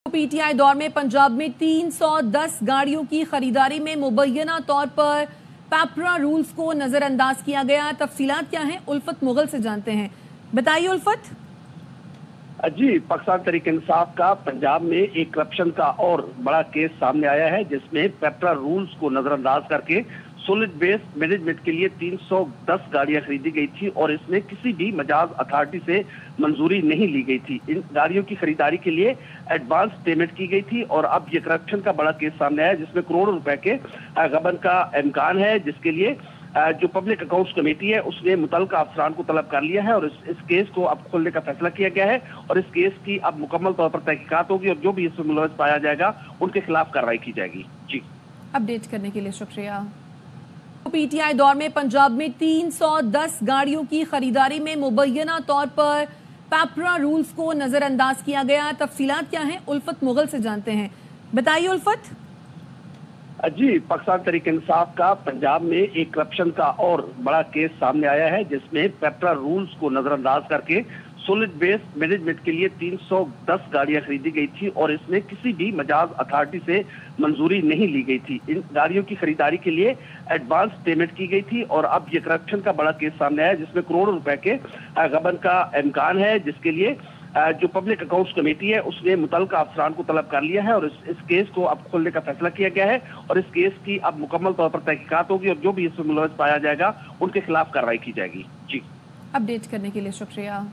PTI दौर में पंजाब में 310 गाड़ियों की खरीदारी में मुबैना तौर पर पेपरा रूल्स को नजरअंदाज किया गया। तफसीलात क्या हैं, उल्फत मुगल से जानते हैं। बताइए उल्फत। जी, पाकिस्तान तहरीक-ए-इंसाफ का पंजाब में एक करप्शन का और बड़ा केस सामने आया है, जिसमें पेपरा रूल्स को नजरअंदाज करके सॉलिड वेस्ट मैनेजमेंट के लिए 310 गाड़ियां खरीदी गई थी और इसमें किसी भी मजाज अथॉरिटी से मंजूरी नहीं ली गई थी। इन गाड़ियों की खरीदारी के लिए एडवांस पेमेंट की गई थी और अब ये करप्शन का बड़ा केस सामने आया, जिसमें करोड़ों रुपए के गबन का इम्कान है, जिसके लिए जो पब्लिक अकाउंट्स कमेटी है उसने मुतल्लिका अफसरान को तलब कर लिया है और इस केस को अब खोलने का फैसला किया गया है और इस केस की अब मुकम्मल तौर पर तहकीकात होगी और जो भी इसमें मुलविस पाया जाएगा उनके खिलाफ कार्रवाई की जाएगी। जी, अपडेट करने के लिए शुक्रिया। पीटीआई दौर में पंजाब में 310 गाड़ियों की खरीदारी में मुबैना तौर पर पेपरा रूल्स को नजरअंदाज किया गया। तफसीलात क्या हैं, उल्फत मुगल से जानते हैं। बताइए उल्फत। जी, पाकिस्तान तहरीक-ए-इंसाफ का पंजाब में एक करप्शन का और बड़ा केस सामने आया है, जिसमें पेपरा रूल्स को नजरअंदाज करके सॉलिड वेस्ट मैनेजमेंट के लिए 310 गाड़ियां खरीदी गई थी और इसमें किसी भी मजाज अथॉरिटी से मंजूरी नहीं ली गई थी। इन गाड़ियों की खरीदारी के लिए एडवांस पेमेंट की गई थी और अब ये करप्शन का बड़ा केस सामने आया, जिसमें करोड़ों रुपए के गबन का इम्कान है, जिसके लिए जो पब्लिक अकाउंट्स कमेटी है उसने मुतल्लिका अफसरान को तलब कर लिया है और इस केस को अब खोलने का फैसला किया गया है और इस केस की अब मुकम्मल तौर पर तहकीकात होगी और जो भी इसमें मुलविस पाया जाएगा उनके खिलाफ कार्रवाई की जाएगी। जी, अपडेट करने के लिए शुक्रिया।